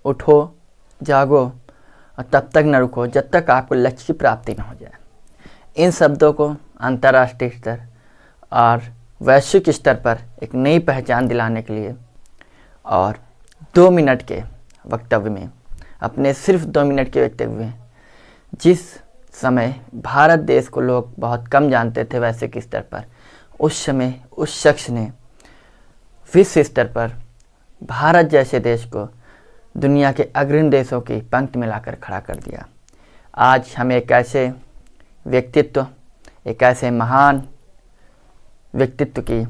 उठो, जागो और तब तक न रुको जब तक आपको लक्ष्य की प्राप्ति न हो जाए। इन शब्दों को अंतर्राष्ट्रीय स्तर और वैश्विक स्तर पर एक नई पहचान दिलाने के लिए और 2 मिनट के वक्तव्य में, अपने सिर्फ 2 मिनट के वक्तव्य में, जिस समय भारत देश को लोग बहुत कम जानते थे वैश्विक स्तर पर, उस समय उस शख्स ने विश्व स्तर पर भारत जैसे देश को दुनिया के अग्रणी देशों की पंक्ति में लाकर खड़ा कर दिया। आज हम एक ऐसे व्यक्तित्व, एक ऐसे महान व्यक्तित्व की,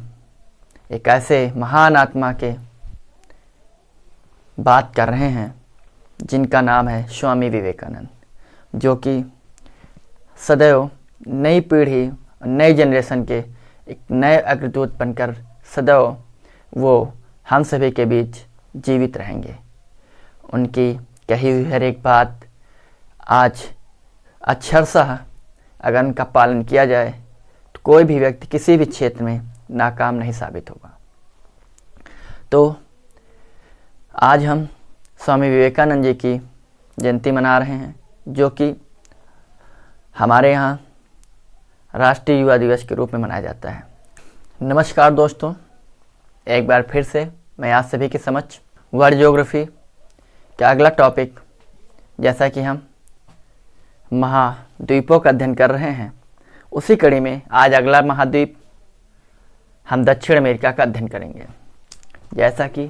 एक ऐसे महान आत्मा के बात कर रहे हैं जिनका नाम है स्वामी विवेकानंद, जो कि सदैव नई पीढ़ी, नई जनरेशन के एक नए अग्रदूत बनकर सदैव वो हम सभी के बीच जीवित रहेंगे। उनकी कही हुई हर एक बात आज अक्षरशः अगर उनका पालन किया जाए तो कोई भी व्यक्ति किसी भी क्षेत्र में नाकाम नहीं साबित होगा। तो आज हम स्वामी विवेकानंद जी की जयंती मना रहे हैं, जो कि हमारे यहाँ राष्ट्रीय युवा दिवस के रूप में मनाया जाता है। नमस्कार दोस्तों, एक बार फिर से मैं आप सभी के समक्ष वर्ल्ड ज्योग्राफी का अगला टॉपिक, जैसा कि हम महाद्वीपों का अध्ययन कर रहे हैं, उसी कड़ी में आज अगला महाद्वीप हम दक्षिण अमेरिका का अध्ययन करेंगे। जैसा कि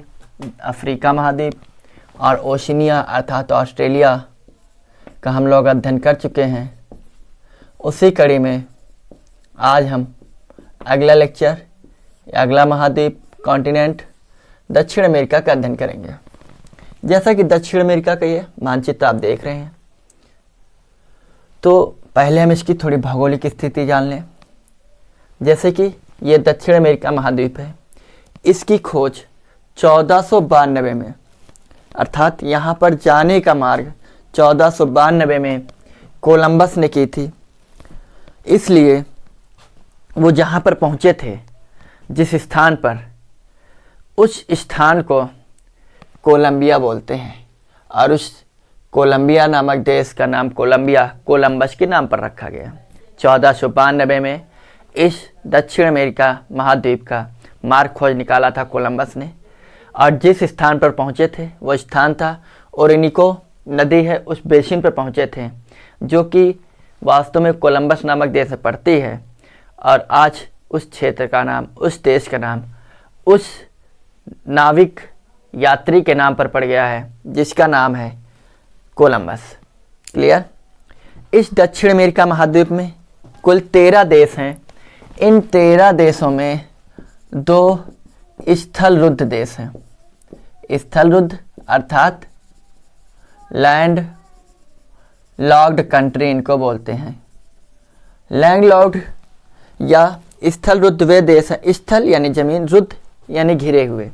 अफ्रीका महाद्वीप और ओशिनिया अर्थात ऑस्ट्रेलिया का हम लोग अध्ययन कर चुके हैं, उसी कड़ी में आज हम अगला लेक्चर, अगला महाद्वीप, कॉन्टिनेंट दक्षिण अमेरिका का अध्ययन करेंगे। जैसा कि दक्षिण अमेरिका का ये मानचित्र आप देख रहे हैं, तो पहले हम इसकी थोड़ी भौगोलिक स्थिति जान लें। जैसे कि ये दक्षिण अमेरिका महाद्वीप है, इसकी खोज 1492 में, अर्थात यहाँ पर जाने का मार्ग 1492 में कोलंबस ने की थी। इसलिए वो जहाँ पर पहुँचे थे, जिस स्थान पर, उस स्थान को कोलंबिया बोलते हैं और उस कोलंबिया नामक देश का नाम कोलंबिया कोलंबस के नाम पर रखा गया। 1492 में इस दक्षिण अमेरिका महाद्वीप का मार्ग खोज निकाला था कोलंबस ने, और जिस स्थान पर पहुँचे थे वो स्थान था ओरिनिको नदी है उस बेसिन पर पहुँचे थे, जो कि वास्तव में कोलंबस नामक देश में पड़ती है। और आज उस क्षेत्र का नाम, उस देश का नाम उस नाविक यात्री के नाम पर पड़ गया है, जिसका नाम है कोलंबस। क्लियर? इस दक्षिण अमेरिका महाद्वीप में कुल 13 देश हैं। इन 13 देशों में 2 स्थल रुद्ध देश हैं। स्थल रुद्ध अर्थात लैंड लॉक्ड कंट्री इनको बोलते हैं। लैंड लॉक्ड या स्थल रुद्ध वे देश हैं, स्थल यानी जमीन, रुद्ध यानी घिरे हुए,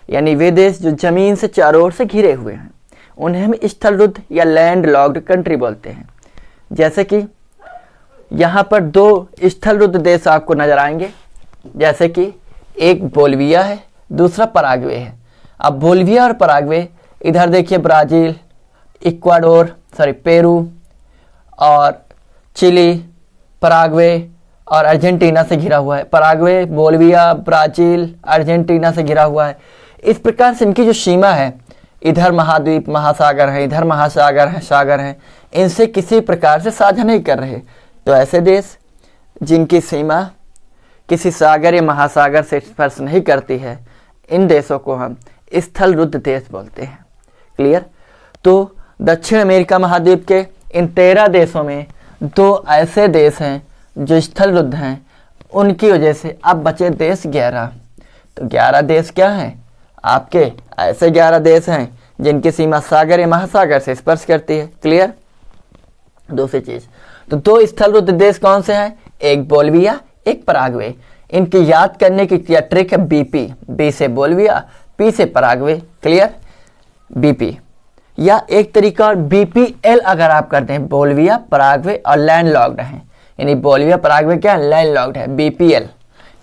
यानी वे देश जो जमीन से चारों ओर से घिरे हुए हैं, उन्हें हम स्थल रुद्ध या लैंड लॉक्ड कंट्री बोलते हैं। जैसे कि यहाँ पर 2 स्थल रुद्ध देश आपको नजर आएंगे, जैसे कि एक बोलिविया है, दूसरा पराग्वे है। अब बोलिविया और पराग्वे, इधर देखिए ब्राज़ील, इक्वाडोर, पेरू और चिली, पराग्वे और अर्जेंटीना से घिरा हुआ है। पराग्वे, बोलिविया, ब्राज़ील, अर्जेंटीना से घिरा हुआ है। इस प्रकार से इनकी जो सीमा है, इधर महाद्वीप महासागर है, इधर महासागर है, सागर है, इनसे किसी प्रकार से साझा नहीं कर रहे। तो ऐसे देश जिनकी सीमा किसी सागर या महासागर से स्पर्श नहीं करती है, इन देशों को हम स्थल रुद्ध देश बोलते हैं। क्लियर? तो दक्षिण अमेरिका महाद्वीप के इन 13 देशों में 2 ऐसे देश हैं जो स्थल रुद्ध हैं। उनकी वजह से अब बचे देश 11। तो 11 देश क्या हैं? आपके ऐसे 11 देश हैं जिनकी सीमा सागर या महासागर से स्पर्श करती है। क्लियर? दूसरी चीज, तो 2 स्थल रुद्ध देश कौन से हैं? एक बोलिविया, एक पराग्वे। इनकी याद करने की ट्रिक है बीपी। बी से बोलिविया, पी से पराग्वे। क्लियर? बीपी, या एक तरीका और बीपीएल अगर आप करते हैं, बोलिविया, पराग्वे और लैंड लॉक्ड हैं, यानी बोलिविया, पराग्वे क्या है? लैंड लॉक्ड है। बीपीएल,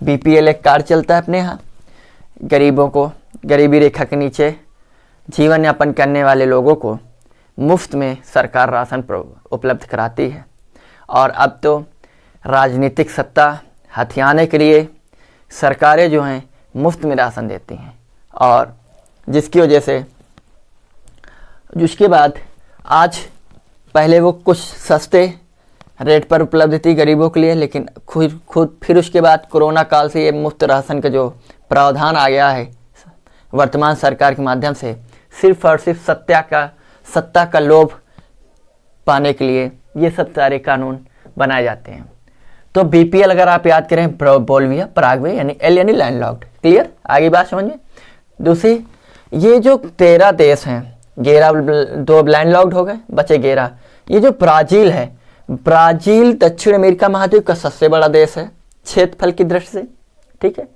बीपीएल एक कार्ड चलता है अपने यहाँ, गरीबों को गरीबी रेखा के नीचे जीवन यापन करने वाले लोगों को मुफ्त में सरकार राशन उपलब्ध कराती है। और अब तो राजनीतिक सत्ता हथियाने के लिए सरकारें जो हैं मुफ्त में राशन देती हैं, और जिसकी वजह से जिसके बाद आज पहले वो कुछ सस्ते रेट पर उपलब्ध थी गरीबों के लिए, लेकिन खुद फिर उसके बाद कोरोना काल से ये मुफ्त राशन का जो प्रावधान आ गया है वर्तमान सरकार के माध्यम से, सिर्फ और सिर्फ सत्ता का लोभ पाने के लिए ये सब सारे कानून बनाए जाते हैं। तो बीपीएल अगर आप याद करें, बोल्विया, पराग्वे यानी एल यानी लैंडलॉक्ड। क्लियर, आगे बात समझिए। दूसरी, ये जो 13 देश हैं, 2 लैंडलॉक्ड हो गए, बचे 11। ये जो ब्राज़ील है, ब्राज़ील दक्षिण अमेरिका महाद्वीप का सबसे बड़ा देश है क्षेत्रफल की दृष्टि से, ठीक है।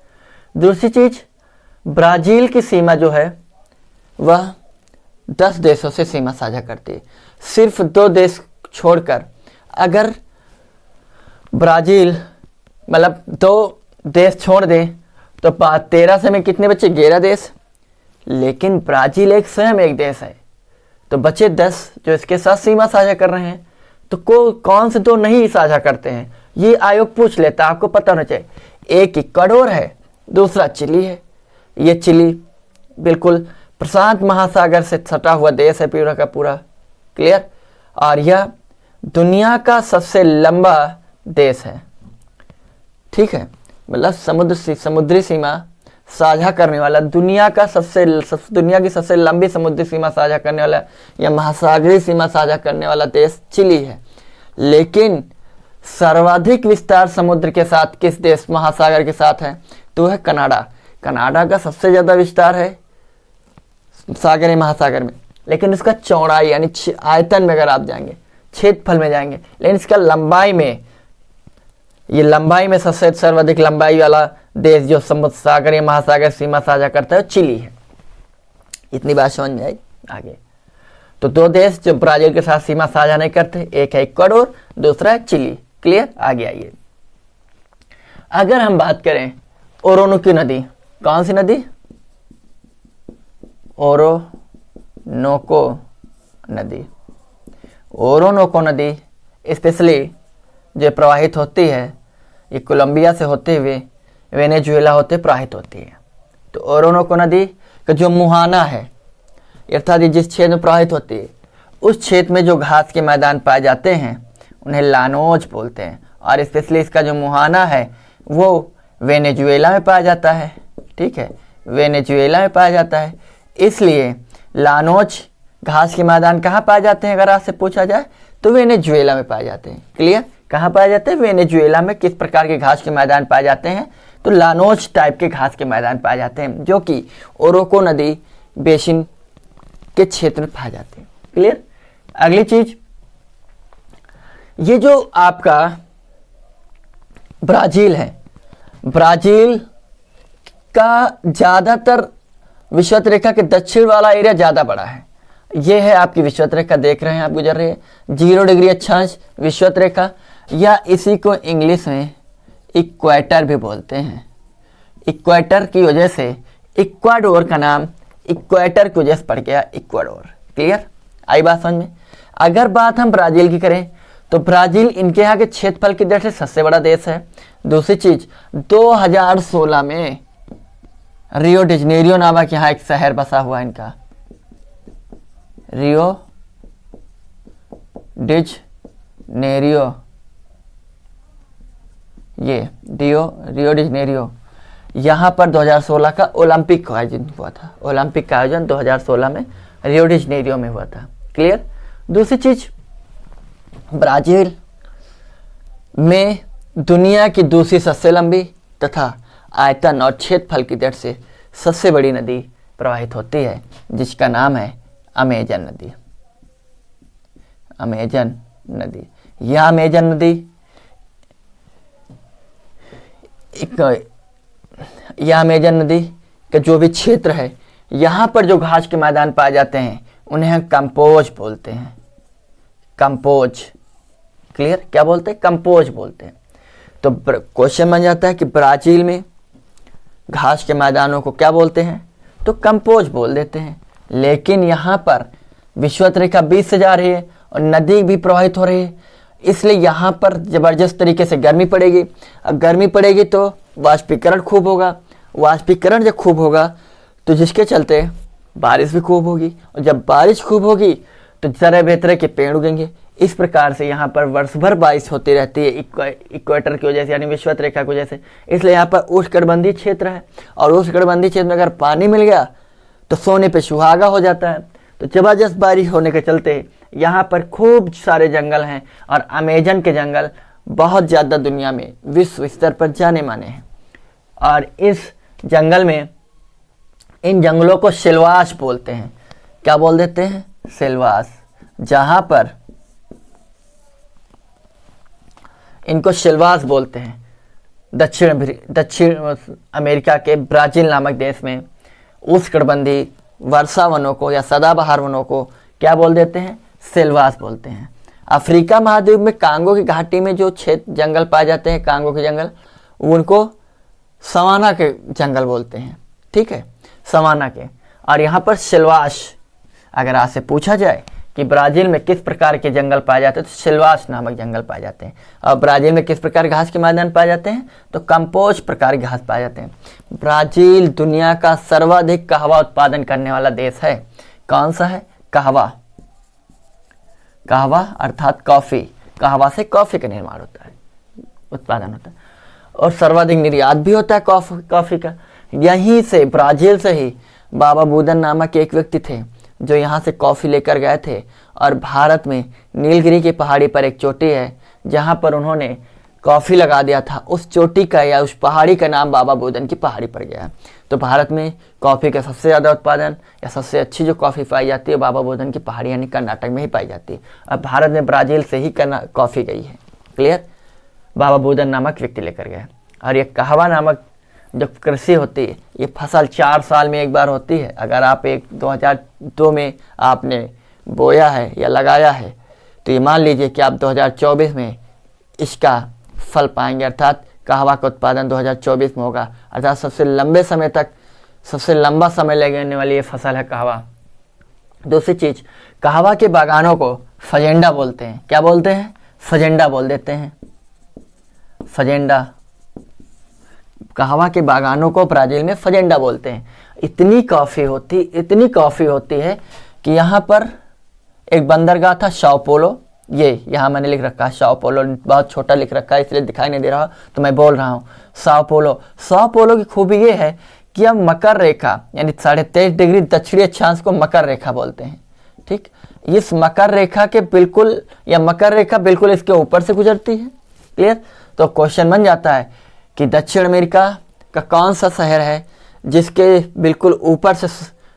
दूसरी चीज, ब्राज़ील की सीमा जो है वह 10 देशों से सीमा साझा करती है। सिर्फ 2 देश छोड़कर अगर ब्राज़ील मतलब 2 देश छोड़ दें तो 13 से में कितने बचे? 11 देश। लेकिन ब्राज़ील एक स्वयं एक देश है, तो बचे 10 जो इसके साथ सीमा साझा कर रहे हैं। तो कौन से 2 नहीं साझा करते हैं, ये आयोग पूछ लेता, आपको पता होना चाहिए। एक इक्वाडोर है, दूसरा चिली है। ये चिली बिल्कुल प्रशांत महासागर से सटा हुआ देश है पूरा का पूरा। क्लियर, और यह दुनिया का सबसे लंबा देश है, ठीक है। मतलब समुद्री सीमा साझा करने वाला, दुनिया की सबसे लंबी समुद्री सीमा साझा करने वाला या महासागरीय सीमा साझा करने वाला देश चिली है। लेकिन सर्वाधिक विस्तार समुद्र के साथ किस देश महासागर के साथ है? तो है कनाडा। कनाडा का सबसे ज्यादा विस्तार है सागरीय महासागर में, लेकिन इसका चौड़ाई यानी आयतन में अगर आप जाएंगे, क्षेत्रफल में जाएंगे, लेकिन इसका लंबाई में सबसे सर्वाधिक लंबाई वाला देश जो सागरीय महासागर सीमा साझा करता है चिली है। इतनी बात समझ में आई। आगे तो 2 देश जो ब्राज़ील के साथ सीमा साझा नहीं करते, एक है इक्वाडोर, दूसरा है चिली। क्लियर, आगे आइए। अगर हम बात करें ओरोनोको नदी, कौन सी नदी? ओरोनोको नदी। ओरोनोको नदी स्पेशली जो प्रवाहित होती है, ये कोलंबिया से होते हुए वेनेजुएला होते प्रवाहित होती है। तो ओरोनोको नदी का जो मुहाना है, अर्थात जिस क्षेत्र में प्रवाहित होती है, उस क्षेत्र में जो घास के मैदान पाए जाते हैं उन्हें लानोज बोलते हैं। और स्पेशली इसका जो मुहाना है वो वेनेजुएला में पाया जाता है, ठीक है, वेनेजुएला में पाया जाता है। इसलिए लानोज घास के मैदान कहाँ पाए जाते हैं? अगर आपसे पूछा जाए तो वेनेजुएला में पाए जाते हैं। क्लियर, कहाँ पाए जाते हैं? वेनेजुएला में। किस प्रकार के घास के मैदान पाए जाते हैं? तो लानोज टाइप के घास के मैदान पाए जाते हैं, जो कि ओरोको नदी बेसिन के क्षेत्र में पाए जाते हैं। क्लियर, अगली चीज, ये जो आपका ब्राज़ील है, ब्राज़ील का ज्यादातर विषुवत रेखा के दक्षिण वाला एरिया ज्यादा बड़ा है। ये है आपकी विषुवत रेखा, देख रहे हैं आप, गुजर रही है 0 डिग्री अक्षांश विषुवत रेखा, या इसी को इंग्लिश में इक्वेटर भी बोलते हैं। इक्वेटर की वजह से इक्वाडोर का नाम इक्वेटर की वजह से पड़ गया इक्वाडोर। क्लियर, आई बात समझ में। अगर बात हम ब्राज़ील की करें तो ब्राज़ील इनके यहाँ के क्षेत्रफल की दृष्टि से सबसे बड़ा देश है। दूसरी चीज, 2016 में रियो डी जनेरियो नामक यहाँ एक शहर बसा हुआ है इनका, रियो डी जनेरियो, ये रियो डी जनेरियो, यहाँ पर 2016 का ओलंपिक का आयोजन हुआ था। ओलंपिक का आयोजन 2016 में रियो डी जनेरियो में हुआ था। क्लियर, दूसरी चीज, ब्राज़ील में दुनिया की दूसरी सबसे लंबी तथा आयतन और क्षेत्रफल की दृष्टि से सबसे बड़ी नदी प्रवाहित होती है, जिसका नाम है अमेजन नदी। अमेजन नदी, यह अमेजन नदी यह अमेजन नदी का जो भी क्षेत्र है, यहाँ पर जो घास के मैदान पाए जाते हैं उन्हें हम कंपोज बोलते हैं। कंपोज, क्लियर, क्या बोलते हैं? कंपोज बोलते हैं। तो क्वेश्चन बन जाता है कि ब्राज़ील में घास के मैदानों को क्या बोलते हैं? तो कंपोज बोल देते हैं। लेकिन यहाँ पर विषुवत रेखा 20 से जा रही है और नदी भी प्रवाहित हो रही है, इसलिए यहाँ पर ज़बरदस्त तरीके से गर्मी पड़ेगी। अब गर्मी पड़ेगी तो वाष्पीकरण खूब होगा, वाष्पीकरण जब खूब होगा तो जिसके चलते बारिश भी खूब होगी, और जब बारिश खूब होगी तो तरह बेतरह के पेड़ उगेंगे। इस प्रकार से यहाँ पर वर्ष भर बारिश होती रहती है इक्वेटर की वजह से, यानी विषुवत रेखा की वजह से। इसलिए यहाँ पर उष्णकटिबंधीय क्षेत्र है, और उष्णकटिबंधीय क्षेत्र में अगर पानी मिल गया तो सोने पे सुहागा हो जाता है। तो जबरदस्त बारिश होने के चलते यहाँ पर खूब सारे जंगल हैं, और अमेजन के जंगल बहुत ज़्यादा दुनिया में विश्व स्तर पर जाने माने हैं। और इस जंगल में, इन जंगलों को सिलवास बोलते हैं। क्या बोल देते हैं? सिलवास। जहाँ पर इनको सिलवास बोलते हैं। दक्षिण अमेरिका के ब्राज़ील नामक देश में उष्णकटिबंधीय वर्षा वनों को या सदाबहार वनों को क्या बोल देते हैं? सिलवास बोलते हैं। अफ्रीका महाद्वीप में कांगो की घाटी में जो क्षेत्र जंगल पाए जाते हैं, कांगो के जंगल, उनको सवाना के जंगल बोलते हैं। ठीक है, सवाना के। और यहाँ पर सिलवास, अगर आपसे पूछा जाए कि ब्राज़ील में किस प्रकार के जंगल पाए जाते हैं, तो सिलवास नामक जंगल पाए जाते हैं। और ब्राज़ील में किस प्रकार घास के मैदान पाए जाते हैं, तो कंपोस्ट प्रकार के घास पाए जाते हैं। ब्राज़ील दुनिया का सर्वाधिक कहवा उत्पादन करने वाला देश है। कौन सा है? कहवा। कहवा अर्थात कॉफ़ी। कहवा से कॉफ़ी का निर्माण होता है, उत्पादन होता है, और सर्वाधिक निर्यात भी होता है कॉफ़ी का। यहीं से, ब्राज़ील से ही बाबा बुदन नामक एक व्यक्ति थे जो यहाँ से कॉफ़ी लेकर गए थे, और भारत में नीलगिरी की पहाड़ी पर एक चोटी है जहाँ पर उन्होंने कॉफ़ी लगा दिया था। उस चोटी का या उस पहाड़ी का नाम बाबा बुदन की पहाड़ी पड़ गया है। तो भारत में कॉफ़ी का सबसे ज़्यादा उत्पादन या सबसे अच्छी जो कॉफ़ी पाई जाती है बाबा बुदन की पहाड़ी यानी कर्नाटक में ही पाई जाती है। अब भारत में ब्राज़ील से ही कॉफ़ी गई है। क्लियर? बाबा बुदन नामक व्यक्ति लेकर गए। और ये कहवा नामक जो कृषि होती है, ये फसल 4 साल में एक बार होती है। अगर आप 2002 में आपने बोया है या लगाया है, तो ये मान लीजिए कि आप 2024 में इसका फल पाएंगे, अर्थात कहवा का उत्पादन 2024 में होगा। अर्थात सबसे लंबे समय तक, सबसे लंबा समय लगने वाली ये फसल है कहवा। दूसरी चीज़, कहवा के बागानों को फजेंडा बोलते हैं। क्या बोलते हैं? फजेंडा बोल देते हैं। फजेंडा, कहवा के बागानों को ब्राज़ील में फजेंडा बोलते हैं। इतनी कॉफ़ी होती है कि यहाँ पर एक बंदरगाह था साओ पोलो, ये यहाँ मैंने लिख रखा है साओ पोलो, बहुत छोटा लिख रखा है इसलिए दिखाई नहीं दे रहा, तो मैं बोल रहा हूँ साओ पोलो। साओ पोलो की खूबी ये है कि अब मकर रेखा यानी 23.5 डिग्री दक्षिणी अक्षांश को मकर रेखा बोलते हैं। ठीक, इस मकर रेखा के बिल्कुल, या मकर रेखा बिल्कुल इसके ऊपर से गुजरती है। क्लियर? तो क्वेश्चन बन जाता है कि दक्षिण अमेरिका का कौन सा शहर है जिसके बिल्कुल ऊपर से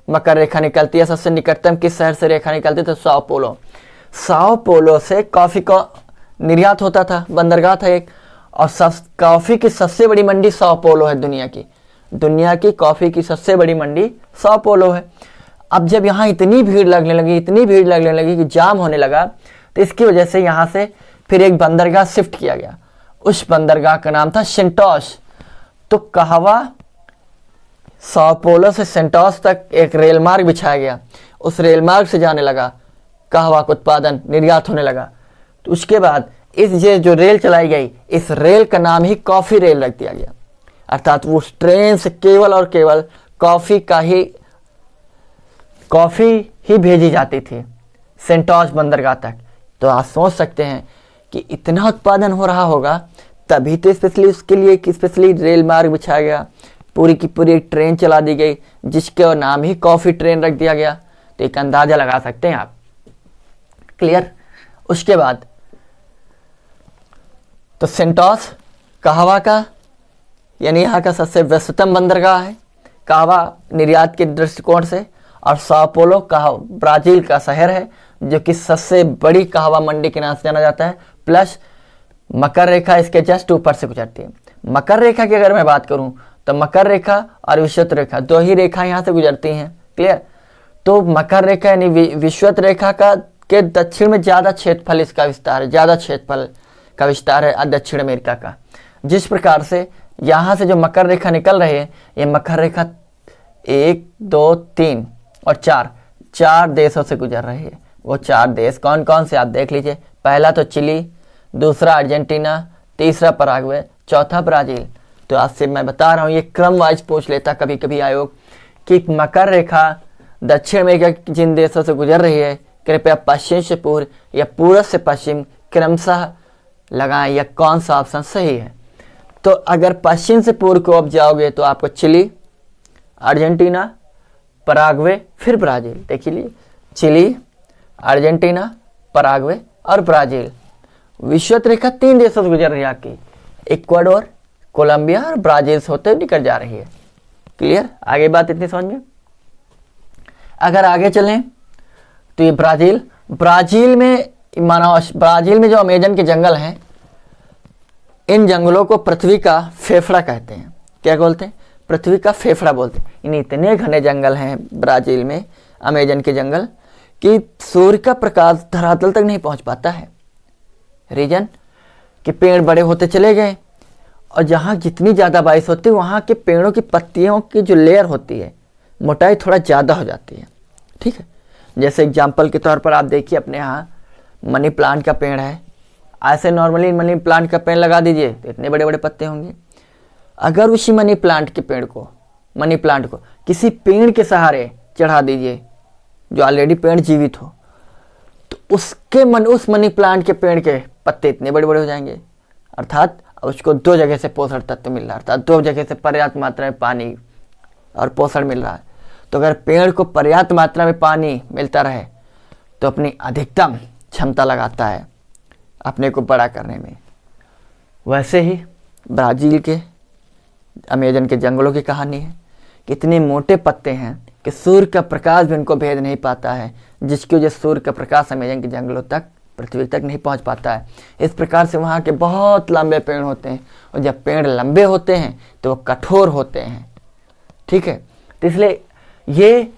मकर रेखा निकलती है? सबसे निकटतम किस शहर से रेखा निकलती है? तो साओ पोलो। साओ पोलो से कॉफ़ी का निर्यात होता था, बंदरगाह था एक, और कॉफ़ी की सबसे बड़ी मंडी साओ पोलो है। दुनिया की कॉफ़ी की सबसे बड़ी मंडी साओ पोलो है। अब जब यहाँ इतनी भीड़ लगने लगी कि जाम होने लगा, तो इसकी वजह से यहाँ से फिर एक बंदरगाह शिफ्ट किया गया। उस बंदरगाह का नाम था सेंटोस। तो कहवा साओ पोलो से सेंटोस तक एक रेल मार्ग बिछाया गया। उस रेल मार्ग से जाने लगा कहवा का उत्पादन, निर्यात होने लगा। तो उसके बाद ये जो रेल चलाई गई, इस रेल का नाम ही कॉफ़ी रेल रख दिया गया। अर्थात वो ट्रेन से केवल और केवल कॉफ़ी ही भेजी जाती थी सेंटोस बंदरगाह तक। तो आप सोच सकते हैं कि इतना उत्पादन हो रहा होगा, तभी तो स्पेशली उसके लिए एक स्पेशली रेल मार्ग बिछाया गया, पूरी की पूरी ट्रेन चला दी गई जिसके नाम ही कॉफ़ी ट्रेन रख दिया गया। तो एक अंदाज़ा लगा सकते हैं आप। क्लियर? उसके बाद तो सेंटोस कहवा का यानी यहाँ का सबसे व्यस्ततम बंदरगाह है कहवा निर्यात के दृष्टिकोण से, और साओ पोलो ब्राज़ील का शहर है जो कि सबसे बड़ी कहवा मंडी के नाम से जाना जाता है। प्लस मकर रेखा इसके जस्ट ऊपर से गुजरती है। मकर रेखा की अगर मैं बात करूं तो मकर रेखा और विषुवत रेखा, दो ही रेखा यहाँ से गुजरती हैं। क्लियर? तो मकर रेखा यानी विषुवत रेखा के दक्षिण में ज़्यादा क्षेत्रफल इसका विस्तार है, ज़्यादा क्षेत्रफल का विस्तार है दक्षिण अमेरिका का। जिस प्रकार से यहाँ से जो मकर रेखा निकल रही है, ये मकर रेखा 1, 2, 3 और 4 4 देशों से गुजर रही है। वो 4 देश कौन कौन से आप देख लीजिए। पहला तो चिली, दूसरा अर्जेंटीना, तीसरा पराग्वे, चौथा ब्राज़ील। तो आपसे मैं बता रहा हूँ, ये क्रम वाइज पूछ लेता कभी कभी आयोग कि मकर रेखा दक्षिण अमेरिका की जिन देशों से गुजर रही है, कृपया पश्चिम से पूर्व या पूर्व से पश्चिम क्रमशः लगाएं या कौन सा ऑप्शन सही है। तो अगर पश्चिम से पूर्व को आप जाओगे तो आपको चिली, अर्जेंटीना, पराग्वे, फिर ब्राज़ील। देखिए, चिली, अर्जेंटीना, पराग्वे और ब्राज़ील। विषुवत रेखा 3 देशों से गुजर रही है आपकी, इक्वाडोर, कोलंबिया और ब्राज़ील से होते हुए निकल जा रही है। क्लियर? आगे बात इतनी समझ में। अगर आगे चलें तो ये ब्राज़ील में जो अमेजन के जंगल हैं, इन जंगलों को पृथ्वी का फेफड़ा कहते हैं। क्या बोलते हैं? पृथ्वी का फेफड़ा बोलते हैं। इन इतने घने जंगल हैं ब्राज़ील में, अमेजन के जंगल, कि सूर्य का प्रकाश धरातल तक नहीं पहुंच पाता है। रीजन कि पेड़ बड़े होते चले गए और जहाँ जितनी ज़्यादा बारिश होती है वहाँ के पेड़ों की पत्तियों की जो लेयर होती है, मोटाई थोड़ा ज़्यादा हो जाती है। ठीक है, जैसे एग्जाम्पल के तौर पर आप देखिए, अपने यहाँ मनी प्लांट का पेड़ है। ऐसे नॉर्मली मनी प्लांट का पेड़ लगा दीजिए तो इतने बड़े बड़े पत्ते होंगे। अगर उसी मनी प्लांट को किसी पेड़ के सहारे चढ़ा दीजिए जो ऑलरेडी पेड़ जीवित हो, तो उस मनी प्लांट के पेड़ के पत्ते इतने बड़े बड़े हो जाएंगे। अर्थात उसको 2 जगह से पोषण तत्व मिल रहा है, अर्थात 2 जगह से पर्याप्त मात्रा में पानी और पोषण मिल रहा है। तो अगर पेड़ को पर्याप्त मात्रा में पानी मिलता रहे तो अपनी अधिकतम क्षमता लगाता है अपने को बड़ा करने में। वैसे ही ब्राज़ील के अमेजन के जंगलों की कहानी है। कितने मोटे पत्ते हैं कि सूर्य का प्रकाश भी उनको भेद नहीं पाता है, जिसकी वजह से सूर्य का प्रकाश अमेजन के जंगलों तक, पृथ्वी तक नहीं पहुंच पाता है। इस प्रकार से वहाँ के बहुत लंबे पेड़ होते हैं, और जब पेड़ लंबे होते हैं तो वो कठोर होते हैं। ठीक है, तो इसलिए ये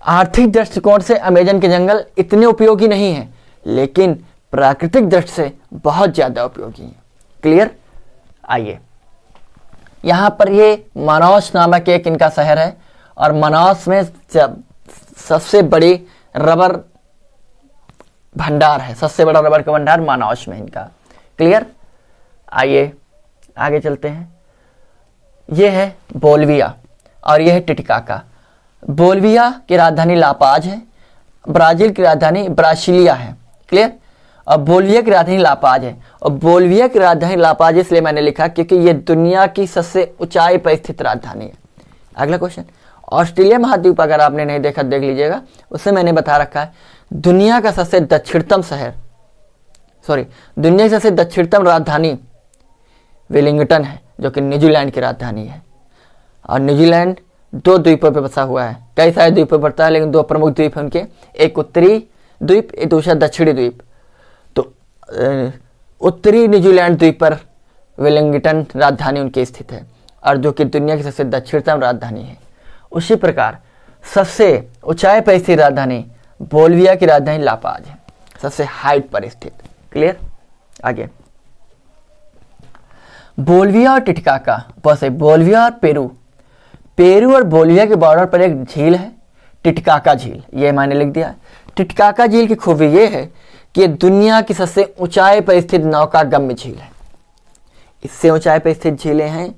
आर्थिक दृष्टिकोण से अमेजन के जंगल इतने उपयोगी नहीं है, लेकिन प्राकृतिक दृष्टि से बहुत ज़्यादा उपयोगी है। क्लियर? आइए, यहाँ पर ये मनाउस नामक एक इनका शहर है, और मनाउस में सबसे बड़ी रबर भंडार है, सबसे बड़ा रबर का भंडार मनाउस में इनका। क्लियर? आइए आगे चलते हैं। ये है बोल्विया और ये है टिटिकाका। बोल्विया की राजधानी लापाज है, ब्राज़ील की राजधानी ब्रासिलिया है। क्लियर? और बोल्विया की राजधानी लापाज है, और बोल्विया की राजधानी लापाज इसलिए मैंने लिखा क्योंकि ये दुनिया की सबसे ऊंचाई पर स्थित राजधानी है। अगला क्वेश्चन, ऑस्ट्रेलिया महाद्वीप अगर आपने नहीं देखा देख लीजिएगा, उससे मैंने बता रखा है दुनिया की सबसे दक्षिणतम राजधानी वेलिंगटन है, जो कि न्यूजीलैंड की राजधानी है। और न्यूजीलैंड 2 द्वीपों पर बसा हुआ है, कई सारे द्वीपों पर पड़ता है, लेकिन 2 प्रमुख द्वीप हैं उनके, एक उत्तरी द्वीप, एक दूसरा दक्षिणी द्वीप। तो उत्तरी न्यूजीलैंड द्वीप पर वेलिंगटन राजधानी उनकी स्थित है, और जो कि दुनिया की सबसे दक्षिणतम राजधानी है। उसी प्रकार सबसे ऊंचाई पर स्थित राजधानी बोल्विया की राजधानी लापाज है, सबसे हाइट पर स्थित। क्लियर? आगे, बोल्विया और टिटिकाका, बस बोल्विया और पेरू और बोल्विया के बॉर्डर पर एक झील है, टिटिकाका झील, ये मैंने लिख दिया। टिटिकाका झील की खूबी ये है कि ये दुनिया की सबसे ऊंचाई पर स्थित नौकागम्य झील है। इससे ऊंचाई पर स्थित झीलें हैं,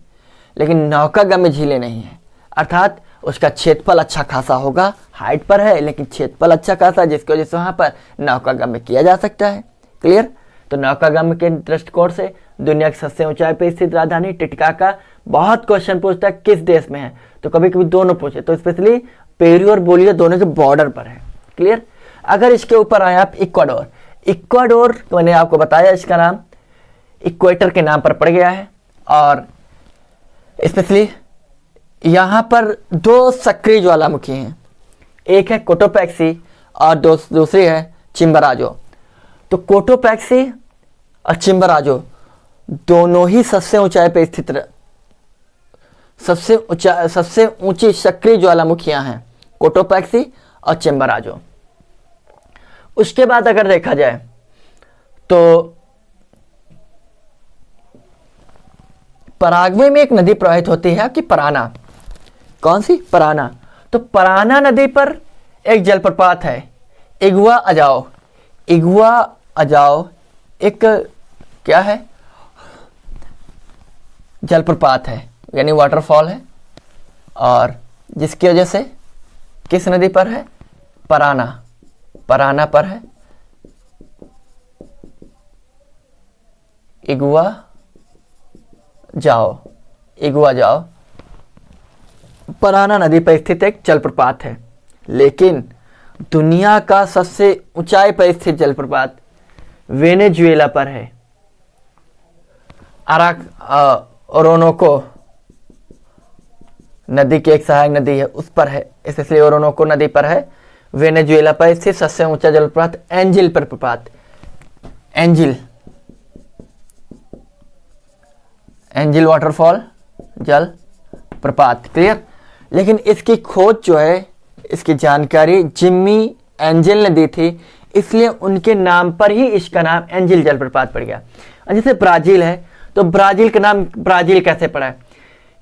लेकिन नौकागम्य झीलें नहीं हैं। अर्थात उसका क्षेत्रफल अच्छा खासा होगा, हाइट पर है लेकिन क्षेत्रफल अच्छा खासा, जिसकी वजह से वहाँ पर नौकागम्य किया जा सकता है। क्लियर? तो नौकागम्य के दृष्टिकोण से दुनिया की सबसे ऊंचाई पर स्थित राजधानी टिटिकाका। बहुत क्वेश्चन पूछता है किस देश में है, तो कभी कभी दोनों पूछे, तो स्पेशली पेरू और बोलिविया दोनों के बॉर्डर पर है। क्लियर? अगर इसके ऊपर आए आप इक्वाडोर तो मैंने आपको बताया इसका नाम इक्वेटर के नाम पर पड़ गया है, और स्पेशली यहाँ पर 2 सक्रिय ज्वालामुखी हैं, एक है कोटोपैक्सी और दूसरी है चिम्बराजो। तो कोटोपैक्सी और चिम्बराजो दोनों ही सबसे ऊंचाई पर स्थित सबसे ऊंची सक्रिय ज्वालामुखियां हैं, कोटोपैक्सी और चिम्बराजो। उसके बाद अगर देखा जाए तो पराग्वे में एक नदी प्रवाहित होती है कि पराना। कौन सी? पराना। तो पराना नदी पर एक जलप्रपात है इगुआ अजाओ। इगुआ अजाओ एक क्या है, जलप्रपात है यानी वाटरफॉल है, और जिसकी वजह से किस नदी पर है, पराना, पराना पर है। इगुआ जाओ, इगुआ जाओ पराना नदी पर स्थित एक जलप्रपात है। लेकिन दुनिया का सबसे ऊंचाई पर स्थित जलप्रपात वेनेजुएला पर है। ओरोनोको नदी की एक सहायक नदी है, उस पर है, इसलिए ओरोनोको नदी पर है। वेनेजुएला पर स्थित सबसे ऊंचा जलप्रपात एंजिल जलप्रपात, एंजिल, एंजिल वाटरफॉल जल प्रपात। क्लियर। लेकिन इसकी खोज जो है, इसकी जानकारी जिम्मी एंजिल ने दी थी, इसलिए उनके नाम पर ही इसका नाम एंजिल जलप्रपात पड़ गया। और जैसे ब्राजील है, तो ब्राजील का नाम ब्राजील कैसे पड़ा है,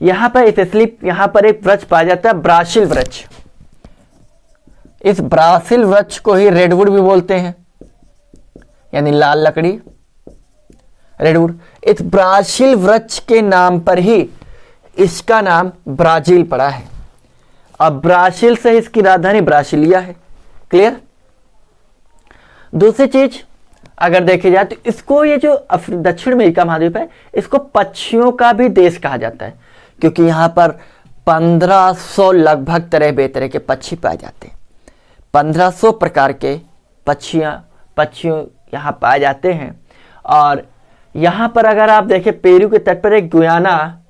यहां पर इसलिए यहां पर एक वृक्ष पाया जाता है ब्रासील वृक्ष। इस ब्रासील वृक्ष को ही रेडवुड भी बोलते हैं, यानी लाल लकड़ी, रेडवुड। इस ब्रासील वृक्ष के नाम पर ही इसका नाम ब्राजील पड़ा है। अब ब्राजील से इसकी राजधानी ब्रासिलिया है। क्लियर। दूसरी चीज अगर देखी जाए तो इसको, ये जो दक्षिण अमेरिका महाद्वीप है, इसको पक्षियों का भी देश कहा जाता है, क्योंकि यहां पर 1500 लगभग तरह बेतरह के पक्षी पाए जाते हैं। 1500 प्रकार के पक्षियों यहां पाए जाते हैं। और यहां पर अगर आप देखें, पेरू के तट पर एक गुयाना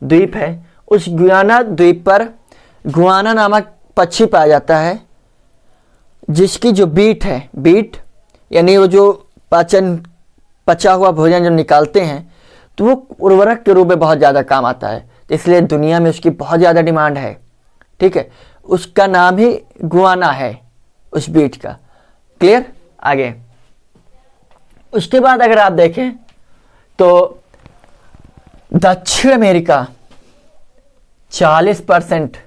द्वीप है, उस गुयाना द्वीप पर गुआना नामक पक्षी पाया जाता है, जिसकी जो बीट है, बीट यानी वो जो पचा हुआ भोजन जो निकालते हैं, तो वो उर्वरक के रूप में बहुत ज़्यादा काम आता है, तो इसलिए दुनिया में उसकी बहुत ज़्यादा डिमांड है। ठीक है, उसका नाम ही गुआना है, उस बीट का। क्लियर। आगे उसके बाद अगर आप देखें तो दक्षिण अमेरिका 40%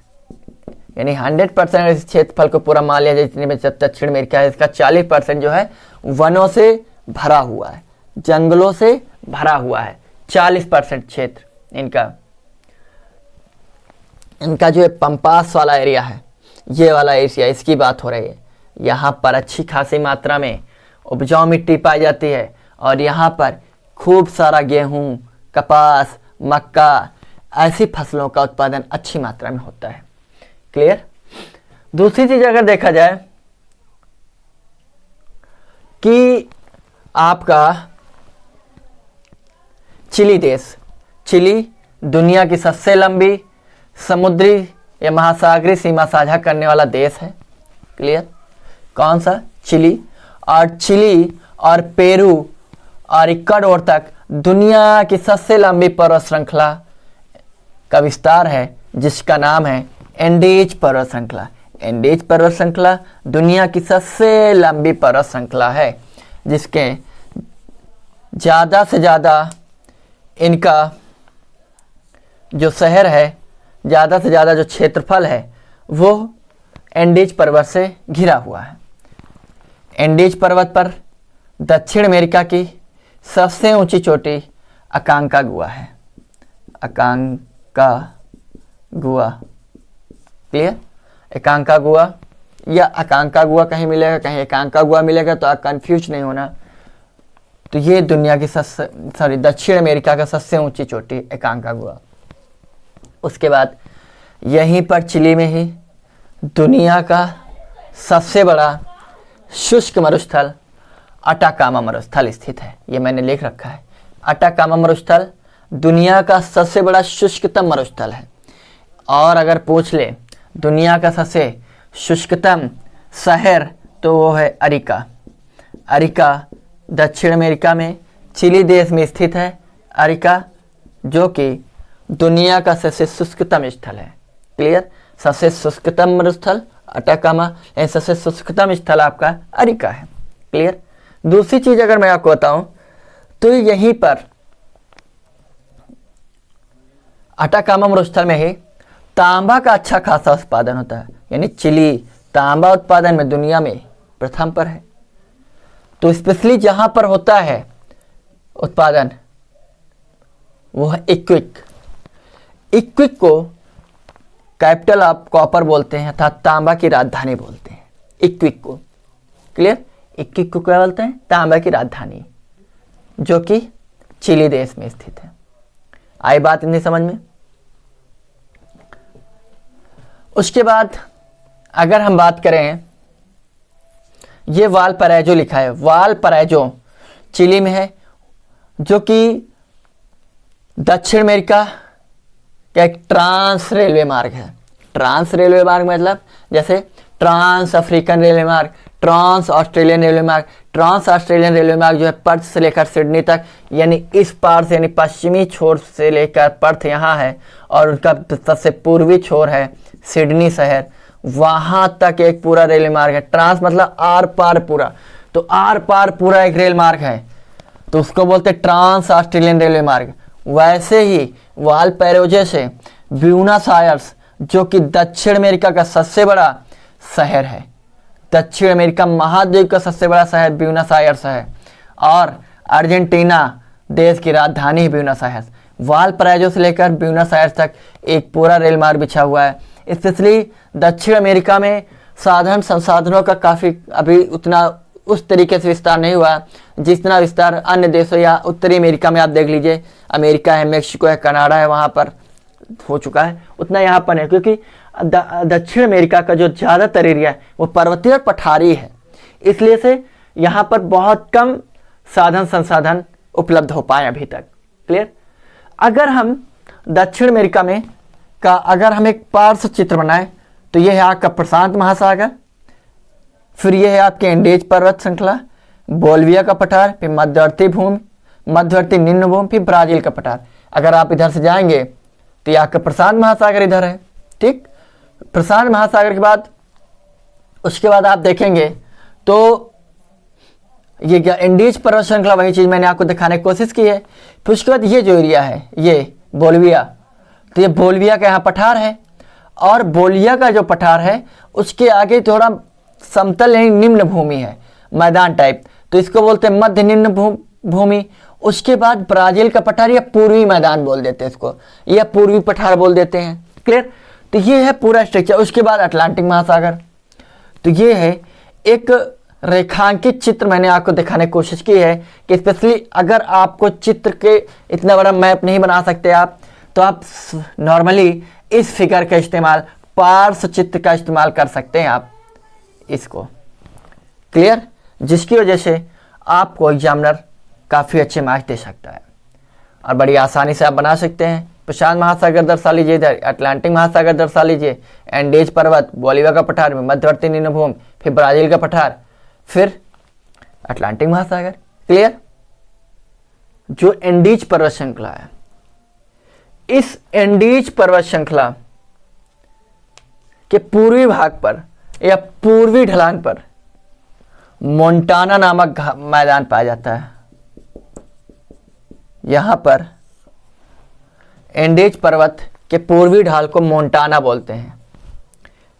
यानी 100% इस क्षेत्रफल को पूरा मान लिया जाए, जितने में दक्षिण अमेरिका है, इसका 40% जो है वनों से भरा हुआ है, जंगलों से भरा हुआ है। 40% क्षेत्र इनका जो है पंपास वाला एरिया है, ये वाला एरिया, इसकी बात हो रही है। यहाँ पर अच्छी खासी मात्रा में उपजाऊ मिट्टी पाई जाती है, और यहाँ पर खूब सारा गेहूं, कपास, मक्का, ऐसी फसलों का उत्पादन अच्छी मात्रा में होता है। क्लियर। दूसरी चीज अगर देखा जाए कि आपका चिली देश, चिली दुनिया की सबसे लंबी समुद्री या महासागरीय सीमा साझा करने वाला देश है। क्लियर। कौन सा? चिली। और चिली और पेरू और इक्वाडोर तक दुनिया की सबसे लंबी पर्वत श्रृंखला का विस्तार है, जिसका नाम है एंडीज पर्वत श्रृंखला। एंडीज पर्वत श्रृंखला दुनिया की सबसे लंबी पर्वत श्रृंखला है, जिसके ज़्यादा से ज़्यादा इनका जो शहर है, ज़्यादा से ज़्यादा जो क्षेत्रफल है, वो एंडीज पर्वत से घिरा हुआ है। एंडीज पर्वत पर दक्षिण अमेरिका की सबसे ऊंची चोटी अकांकागुआ है। अकांकागुआ। क्लियर। अकांकागुआ या अकांकागुआ कहीं मिलेगा, कहीं अकांकागुआ मिलेगा, तो आप कंफ्यूज नहीं होना। तो ये दुनिया की दक्षिण अमेरिका का सबसे ऊंची चोटी अकांकागुआ। उसके बाद यहीं पर चिली में ही दुनिया का सबसे बड़ा शुष्क मरुस्थल अटाकामा मरुस्थल स्थित है। ये मैंने लिख रखा है। अटाकामा मरुस्थल दुनिया का सबसे बड़ा शुष्कतम मरुस्थल है। और अगर पूछ ले दुनिया का सबसे शुष्कतम शहर, तो वो है अरिका। अरिका दक्षिण अमेरिका में चिली देश में स्थित है। अरिका जो कि दुनिया का सबसे शुष्कतम स्थल है। क्लियर। सबसे शुष्कतम मरुस्थल अटाकामा, सबसे शुष्कतम स्थल आपका अरिका है। क्लियर। दूसरी चीज अगर मैं आपको बताऊं तो यहीं पर अटाकामा मरुस्थल में ही तांबा का अच्छा खासा उत्पादन होता है, यानी चिली तांबा उत्पादन में दुनिया में प्रथम पर है। तो स्पेशली जहां पर होता है उत्पादन वो है इक्विक। इक्विक को कैपिटल ऑफ कॉपर बोलते हैं अर्थात तांबा की राजधानी बोलते हैं इक्विक को। क्लियर? इक्विक को क्या बोलते हैं? तांबा की राजधानी, जो कि चिली देश में स्थित है। आई बात इतनी समझ में? उसके बाद अगर हम बात करें, ये वालपराइजो लिखा है, वालपराइजो चिली में है, जो कि दक्षिण अमेरिका का एक ट्रांस रेलवे मार्ग है। ट्रांस रेलवे मार्ग मतलब जैसे ट्रांस अफ्रीकन रेलवे मार्ग, ट्रांस ऑस्ट्रेलियन रेलवे मार्ग। ट्रांस ऑस्ट्रेलियन रेलवे मार्ग जो है पर्थ से लेकर सिडनी तक, यानी इस पार से यानी पश्चिमी छोर से लेकर पर्थ यहाँ है और उसका सबसे पूर्वी छोर है सिडनी शहर, वहां तक एक पूरा रेलवे मार्ग है। ट्रांस मतलब आर पार पूरा, तो आर पार पूरा एक रेल मार्ग है, तो उसको बोलते हैं ट्रांस ऑस्ट्रेलियन रेलवे मार्ग। वैसे ही वालपैराइजो से ब्यूनस आयर्स, जो कि दक्षिण अमेरिका का सबसे बड़ा शहर है, दक्षिण अमेरिका महाद्वीप का सबसे बड़ा शहर ब्यूनस आयर्स है, और अर्जेंटीना देश की राजधानी है ब्यूनस आयर्स। वालपराइजो से लेकर ब्यूनस आयर्स तक एक पूरा रेल मार्ग बिछा हुआ है। स्पेशली दक्षिण अमेरिका में साधन संसाधनों का काफ़ी अभी उतना उस तरीके से विस्तार नहीं हुआ जितना विस्तार अन्य देशों या उत्तरी अमेरिका में आप देख लीजिए, अमेरिका है, मेक्सिको है, कनाडा है, वहाँ पर हो चुका है, उतना यहाँ पर है, क्योंकि दक्षिण अमेरिका का जो ज़्यादातर एरिया है वो पर्वतीय और पठारी है, इसलिए से यहाँ पर बहुत कम साधन संसाधन उपलब्ध हो पाए अभी तक। क्लियर? अगर हम दक्षिण अमेरिका में का अगर हम एक पार्श्व चित्र बनाएं तो ये है आपका प्रशांत महासागर, फिर ये है आपके एंडेज पर्वत श्रृंखला, बोलिविया का पठार, फिर मध्यवर्ती भूमि, मध्यवर्ती निम्न भूमि, फिर ब्राजील का पठार। अगर आप इधर से जाएंगे तो ये आपका प्रशांत महासागर इधर है। ठीक, प्रशांत महासागर के बाद उसके बाद आप देखेंगे तो ये क्या एंडीज पर्वत श्रृंखला, वही चीज मैंने आपको दिखाने की कोशिश की है। फिर उसके बाद ये जो एरिया है ये बोलिविया, तो ये बोलिविया का यहाँ पठार है, और बोलिविया का जो पठार है उसके आगे थोड़ा समतल यानी निम्न भूमि है, मैदान टाइप, तो इसको बोलते हैं मध्य निम्न भूमि। उसके बाद ब्राजील का पठार या पूर्वी मैदान बोल देते हैं इसको, या पूर्वी पठार बोल देते हैं। क्लियर? तो ये है पूरा स्ट्रक्चर। उसके बाद अटलांटिक महासागर, तो ये है एक रेखांकित चित्र मैंने आपको दिखाने की कोशिश की है कि स्पेशली अगर आपको चित्र के इतना बड़ा मैप नहीं बना सकते आप, तो आप नॉर्मली इस फिगर का इस्तेमाल, पार्श्व चित्र का इस्तेमाल कर सकते हैं आप इसको। क्लियर? जिसकी वजह से आपको एग्जामिनर काफ़ी अच्छे मार्क्स दे सकता है और बड़ी आसानी से आप बना सकते हैं। प्रशांत महासागर दर्शा लीजिए, इधर अटलांटिक महासागर दर्शा लीजिए, एंडेज पर्वत, बोलिविया का पठार में मध्यवर्ती निम्न भूमि, फिर ब्राजील का पठार, फिर अटलांटिक महासागर। क्लियर? जो एंडीज पर्वत श्रृंखला है, इस एंडीज पर्वत श्रृंखला के पूर्वी भाग पर या पूर्वी ढलान पर मोंटाना नामक मैदान पाया जाता है। यहां पर एंडीज पर्वत के पूर्वी ढाल को मोंटाना बोलते हैं,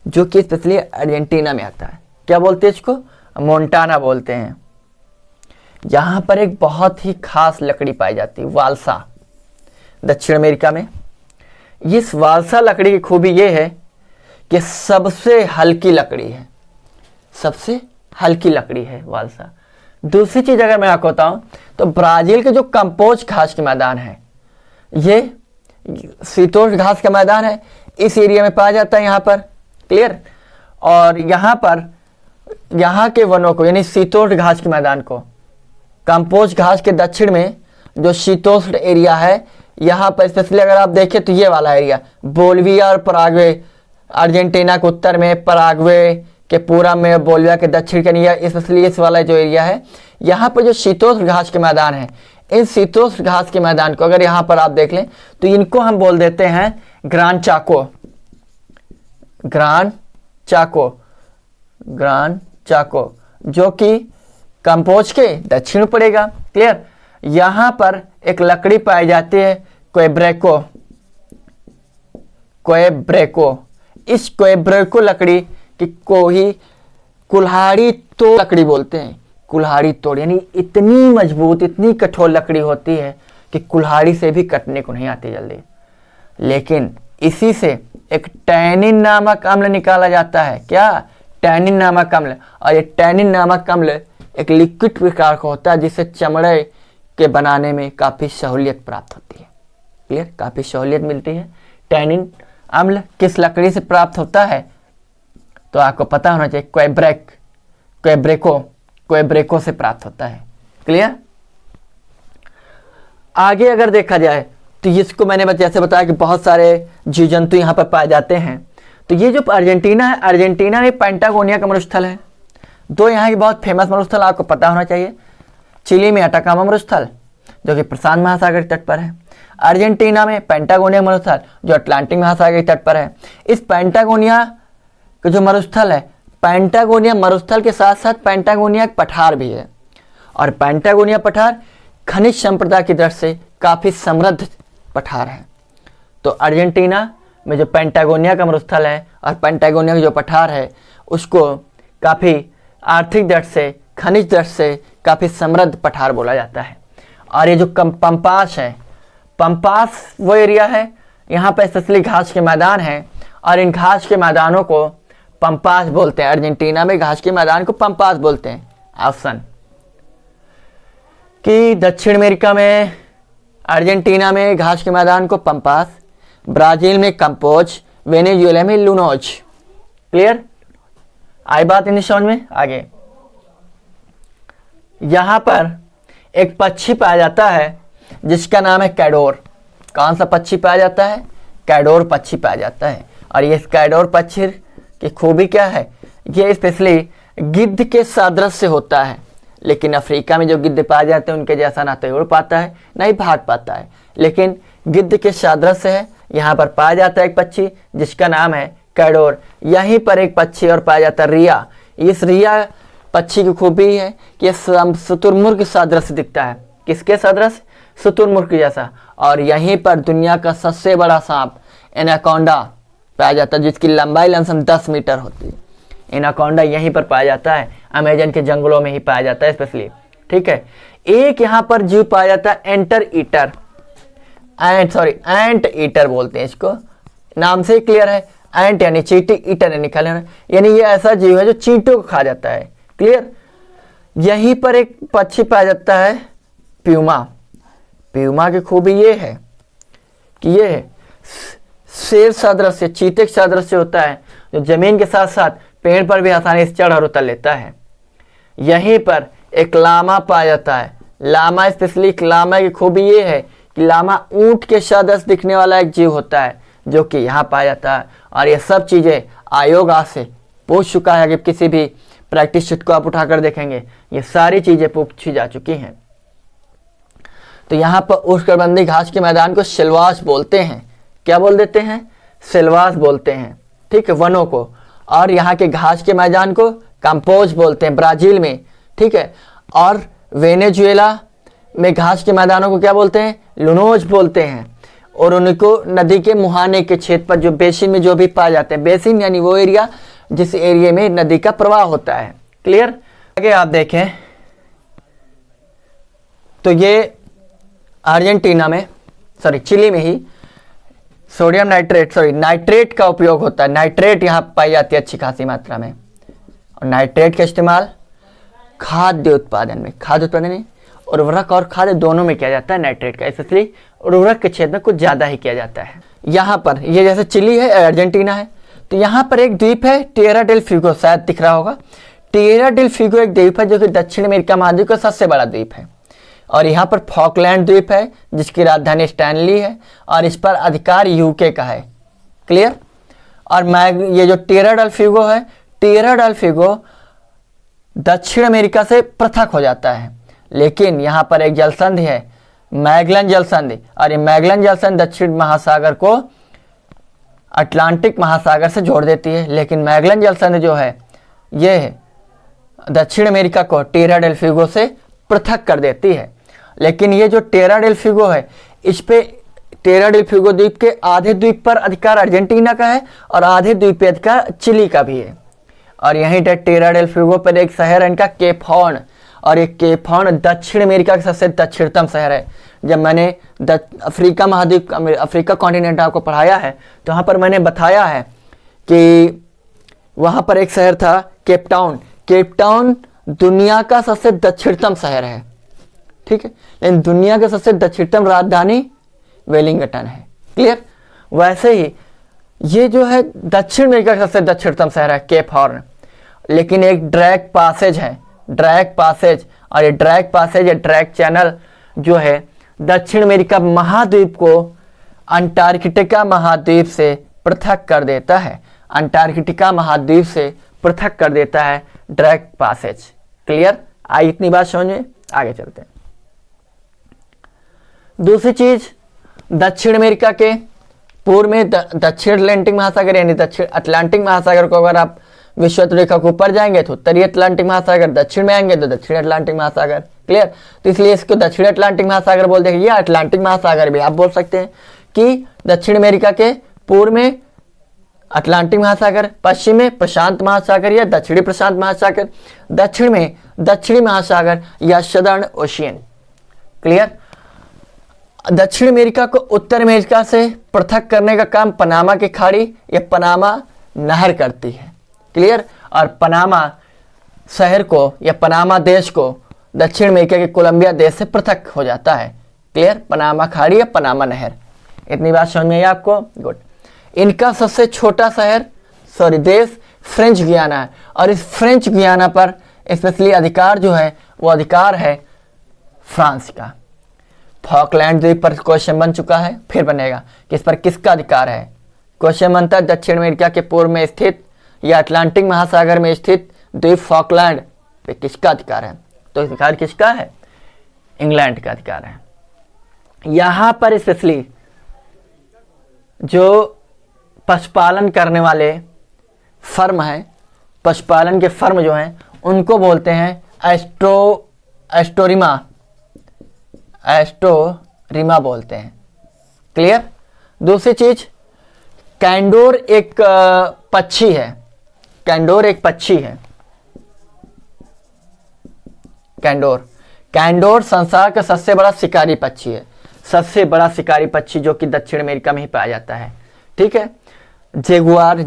जो कि स्पेशली अर्जेंटीना में आता है। क्या बोलते हैं इसको? मोंटाना बोलते हैं। यहां पर एक बहुत ही खास लकड़ी पाई जाती है, वालसा, दक्षिण अमेरिका में। इस वालसा लकड़ी की खूबी यह है कि सबसे हल्की लकड़ी है, सबसे हल्की लकड़ी है वालसा। दूसरी चीज अगर मैं आपको बताऊं तो ब्राजील के जो कंपोज घास के मैदान है, ये शीतोष्ण घास का मैदान है, इस एरिया में पाया जाता है यहाँ पर। क्लियर? और यहाँ पर यहाँ के वनों को यानी शीतोष्ण घास के मैदान को, कंपोज घास के दक्षिण में जो शीतोष्ण एरिया है, यहाँ पर स्पेशली अगर आप देखें तो ये वाला एरिया बोलिविया और पराग्वे, अर्जेंटीना के उत्तर में, पराग्वे के पूरब में, बोलिविया के दक्षिण के एरिया, स्पेशली इस वाला जो एरिया है, यहाँ पर जो शीतोष्ण घास के मैदान है, इन शीतोष्ण घास के मैदान को अगर यहाँ पर आप देख लें तो इनको हम बोल देते हैं ग्रान चाको, ग्रान चाको, ग्रान चाको, जो कि कंपोज के दक्षिण पड़ेगा। क्लियर? यहाँ पर एक लकड़ी पाई जाती है क्वेब्रेको, क्वेब्रेको। इस क्वेब्रेको लकड़ी कि कोई कुल्हाड़ी तो लकड़ी बोलते हैं, कुल्हाड़ी तोड़, यानी इतनी मजबूत, इतनी कठोर लकड़ी होती है कि कुल्हाड़ी से भी कटने को नहीं आती जल्दी। लेकिन इसी से एक टैनिन नामक अम्ल निकाला जाता है। क्या? टैनिन नामक अम्ल। और ये टैनिन नामक अम्ल एक लिक्विड प्रकार का होता है जिससे चमड़े के बनाने में काफ़ी सहूलियत प्राप्त होती है। क्लियर? काफ़ी सहूलियत मिलती है। टैनिन अम्ल किस लकड़ी से प्राप्त होता है तो आपको पता होना चाहिए, क्वेब्रेको से प्राप्त होता है। क्लियर? आगे अगर देखा जाए तो इसको मैंने जैसे बताया कि बहुत सारे जीव जंतु यहाँ पर पाए जाते हैं। तो ये जो अर्जेंटीना है, अर्जेंटीना में पैंटागोनिया का मरुस्थल है। दो यहाँ के बहुत फेमस मरुस्थल आपको पता होना चाहिए। चिली में अटाकामा मरुस्थल जो कि प्रशांत महासागर के तट पर है। अर्जेंटीना में पैंटागोनिया मरुस्थल जो अटलांटिक महासागर के तट पर है। इस पैंटागोनिया का जो मरुस्थल है, पैंटागोनिया मरुस्थल के साथ साथ पैंटागोनिया पठार भी है। और पैंटागोनिया पठार खनिज संपदा की दृष्टि से काफ़ी समृद्ध पठार है। तो अर्जेंटीना में जो पैंटागोनिया का मरुस्थल है और पैंटागोनिया का जो पठार है उसको काफ़ी आर्थिक दृष्टि से, खनिज दृष्टि से काफ़ी समृद्ध पठार बोला जाता है। और ये जो पंपास है, पंपास वो एरिया है, यहाँ पर स्पेशली घास के मैदान हैं और इन घास के मैदानों को पंपास बोलते हैं। अर्जेंटीना में घास के मैदान को पंपास बोलते हैं। ऑप्शन कि दक्षिण अमेरिका में अर्जेंटीना में घास के मैदान को पंपास, ब्राजील में कंपोज, वेनेजुएला में लुनोज। क्लियर? आई बात इन समझ में? आगे यहां पर एक पक्षी पाया जाता है जिसका नाम है कैडोर। कौन सा पक्षी पाया जाता है? कैडोर पक्षी पाया जाता है। और ये कैडोर पक्षी की खूबी क्या है? ये स्पेशली गिद्ध के सादृश्य होता है। लेकिन अफ्रीका में जो गिद्ध पाए जाते हैं उनके जैसा ना तो उड़ पाता है ना ही भाग पाता है, लेकिन गिद्ध के सादृश्य है। यहाँ पर पाया जाता है एक पक्षी जिसका नाम है कैडोर। यहीं पर एक पक्षी और पाया जाता है रिया। इस रिया पक्षी की खूबी है कि यह शुतुरमुर्ग सादृश्य दिखता है। किसके सादृश्य? शुतुरमुर्ग जैसा। और यहीं पर दुनिया का सबसे बड़ा सांप एनाकोंडा पाया जाता है जिसकी लंबाई लमसम 10 मीटर होती है। एनाकोंडा यहीं पर पाया जाता है, अमेजन के जंगलों में ही पाया जाता है स्पेशली। ठीक है? एक यहाँ पर जीव पाया जाता है एंट ईटर बोलते हैं इसको, नाम से ही क्लियर है। एंट यानी चींटी, ईटर यानी खा लेना, यानी ये ऐसा जीव है जो चींटों को खा जाता है। क्लियर? यहीं पर एक पक्षी पाया जाता है प्यूमा। प्यूमा की खूबी ये है कि ये शेर सदृश्य, चीते के सदृश्य होता है जो जमीन के साथ साथ पेड़ पर भी आसानी से चढ़ और उतर लेता है। यहीं पर एक लामा पाया जाता है। लामा स्पेशली, लामा की खूबी ये है कि लामा ऊंट के सदृश दिखने वाला एक जीव होता है जो कि यहाँ पाया जाता है। और ये सब चीज़ें आयोग आज से पूछ चुका है कि किसी भी प्रैक्टिस शीट को आप उठाकर देखेंगे ये सारी चीज़ें पूछी जा चुकी हैं। तो यहाँ पर उष्णकटिबंधीय घास के मैदान को सिल्वास बोलते हैं। क्या बोल देते हैं? सिल्वास बोलते हैं। ठीक है? वनों को। और यहाँ के घास के मैदान को कंपोज बोलते हैं ब्राजील में। ठीक है? और वेनेजुएला में घास के मैदानों को क्या बोलते हैं? लुनोज बोलते हैं। और उनको नदी के मुहाने के क्षेत्र पर जो बेसिन में जो भी पाए जाते हैं, बेसिन यानी वो एरिया जिस एरिया में नदी का प्रवाह होता है। क्लियर? आगे आप देखें तो ये अर्जेंटीना में, चिली में ही सोडियम नाइट्रेट का उपयोग होता है। नाइट्रेट यहाँ पाई जाती है अच्छी खासी मात्रा में। और नाइट्रेट का इस्तेमाल खाद्य उत्पादन में, उर्वरक और खाद्य दोनों में किया जाता है नाइट्रेट का, इसलिए उर्वरक के क्षेत्र में कुछ ज़्यादा ही किया जाता है। यहाँ पर ये जैसे चिली है, अर्जेंटीना है, तो यहाँ पर एक द्वीप है टिएरा डेल फ्यूगो, शायद दिख रहा होगा। टिएरा डेल फ्यूगो एक द्वीप है जो कि दक्षिण अमेरिका महाद्वीप का सबसे बड़ा द्वीप है। और यहाँ पर फॉकलैंड द्वीप है जिसकी राजधानी स्टैनली है और इस पर अधिकार यूके का है। क्लियर? और ये जो टिएरा डेल फ्यूगो है, टिएरा डेल फ्यूगो दक्षिण अमेरिका से पृथक हो जाता है। लेकिन यहाँ पर एक जलसंधि है, मैगलन जलसंधि, और ये मैगलन जलसंधि दक्षिण महासागर को अटलांटिक महासागर से जोड़ देती है। लेकिन मैगलन जलसंधि जो है ये दक्षिण अमेरिका को टिएरा डेल फ्यूगो से पृथक कर देती है। लेकिन ये जो टिएरा डेल फ्यूगो है, इस पे टिएरा डेल फ्यूगो द्वीप के आधे द्वीप पर अधिकार अर्जेंटीना का है और आधे द्वीप पे अधिकार चिली का भी है। और यहीं टेरा डेल फ्यूगो पर एक शहर है इनका केप हॉर्न, और ये केप हॉर्न दक्षिण अमेरिका का सबसे दक्षिणतम शहर है। जब मैंने अफ्रीका महाद्वीप अफ्रीका कॉन्टिनेंट आपको पढ़ाया है तो वहाँ पर मैंने बताया है कि वहाँ पर एक शहर था केप टाउन। केप टाउन दुनिया का सबसे दक्षिणतम शहर है, ठीक है, लेकिन दुनिया का सबसे दक्षिणतम राजधानी वेलिंगटन है। क्लियर। वैसे ही ये जो है दक्षिण अमेरिका का सबसे दक्षिणतम शहर है केप हॉर्न, लेकिन एक ड्रैग पासेज है, ड्रैग पासेज, और ये ड्रैग पासेज या ड्रैग चैनल जो है दक्षिण अमेरिका महाद्वीप को अंटार्कटिका महाद्वीप से पृथक कर देता है, अंटार्कटिका महाद्वीप से पृथक कर देता है ड्रैग पासेज। क्लियर। आई इतनी बात समझ में, आगे चलते हैं। दूसरी चीज, दक्षिण अमेरिका के पूर्व में दक्षिण अटलांटिक महासागर यानी दक्षिण अटलांटिक महासागर को अगर आप विषुवत रेखा के ऊपर जाएंगे तो उत्तरी अटलांटिक महासागर, दक्षिण में आएंगे तो दक्षिण अटलांटिक महासागर। क्लियर। तो इसलिए इसको दक्षिण अटलांटिक महासागर बोलते हैं, या अटलांटिक महासागर भी आप बोल सकते हैं कि दक्षिण अमेरिका के पूर्व में अटलांटिक महासागर, पश्चिम में प्रशांत महासागर या दक्षिणी प्रशांत महासागर, दक्षिण में दक्षिणी महासागर या सदर्न ओशियन। क्लियर। दक्षिण अमेरिका को उत्तर अमेरिका से पृथक करने का काम पनामा की खाड़ी या पनामा नहर करती है। क्लियर। और पनामा शहर को या पनामा देश को दक्षिण अमेरिका के कोलंबिया देश से पृथक हो जाता है। क्लियर। पनामा खाड़ी या पनामा नहर, इतनी बात समझ में आई आपको। गुड। इनका सबसे छोटा शहर देश फ्रेंच गुयाना है, और इस फ्रेंच गुयाना पर स्पेशली अधिकार जो है वो अधिकार है फ्रांस का। फॉकलैंड द्वीप पर क्वेश्चन बन चुका है, फिर बनेगा कि इस पर किसका अधिकार है। क्वेश्चन बनता है दक्षिण अमेरिका के पूर्व में स्थित या अटलांटिक महासागर में स्थित द्वीप फॉकलैंड पे किसका अधिकार है, तो अधिकार किसका है, इंग्लैंड का अधिकार है। यहां पर स्पेशली जो पशुपालन करने वाले फर्म हैं, पशुपालन के फर्म जो हैं उनको बोलते हैं एस्टोरिमा बोलते हैं। क्लियर। दूसरी चीज, कैंडोर एक पक्षी है, कैंडोर एक पक्षी है। कैंडोर संसार का सबसे बड़ा शिकारी पक्षी है, सबसे बड़ा शिकारी पक्षी जो कि दक्षिण अमेरिका में ही पाया जाता है। ठीक है। जैगुआर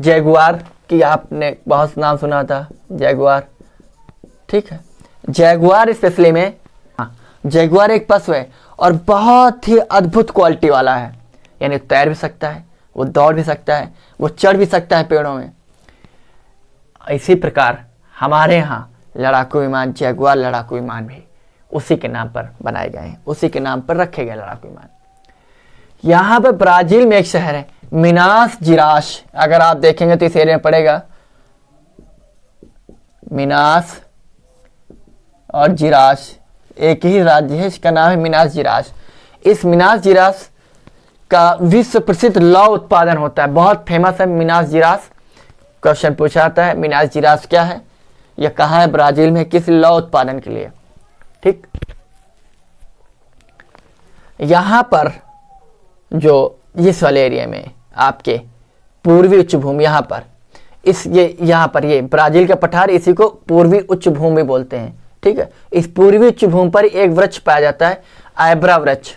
की आपने बहुत नाम सुना था, जैगुआर। ठीक है। जैगुआर स्पेशली में, जैगुआर एक पशु है और बहुत ही अद्भुत क्वालिटी वाला है, यानी तैर भी सकता है, वो दौड़ भी सकता है, वो चढ़ भी सकता है पेड़ों में। इसी प्रकार हमारे यहाँ लड़ाकू विमान, जैगुआर लड़ाकू विमान भी उसी के नाम पर बनाए गए हैं, उसी के नाम पर रखे गए लड़ाकू विमान। यहाँ पर ब्राजील में एक शहर है मिनास जिरास, अगर आप देखेंगे तो इस एरिया में पड़ेगा मिनास और जिरास, एक ही राज्य है, इसका नाम है मिनास जिरास। इस मिनास जिरास का विश्व प्रसिद्ध लौह उत्पादन होता है, बहुत फेमस है मिनास जिरास। क्वेश्चन पूछा जाता है मिनास जिरास क्या है, यह कहाँ है, ब्राजील में, किस लौह उत्पादन के लिए। ठीक। यहां पर जो इस वाले एरिया में आपके पूर्वी उच्च भूमि, यहाँ पर यहाँ पर ये ब्राजील का पठार, इसी को पूर्वी उच्च भूमि बोलते हैं। ठीक है। इस पूर्वी उच्च भूमि पर एक वृक्ष पाया जाता है, एब्रा वृक्ष,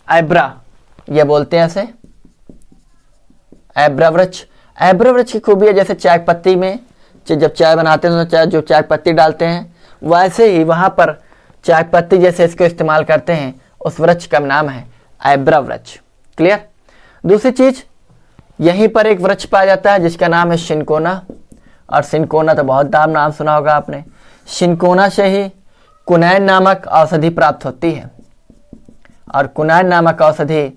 एब्रा ये बोलते हैं ऐसे, एब्रा वृक्ष। एब्रा वृक्ष की खूबी है जैसे चाय पत्ती में जब चाय बनाते हैं तो जो चाय पत्ती डालते हैं, वैसे ही वहां पर चाय पत्ती जैसे इसको इस्तेमाल करते हैं, उस वृक्ष का नाम है एब्रा वृक्ष। क्लियर। दूसरी चीज, यहीं पर एक वृक्ष पाया जाता है जिसका नाम है सिनकोना, और सिनकोना तो बहुत नाम सुना होगा आपने। सिनकोना से ही कुनैन नामक औषधि प्राप्त होती है, और कुनैन नामक औषधि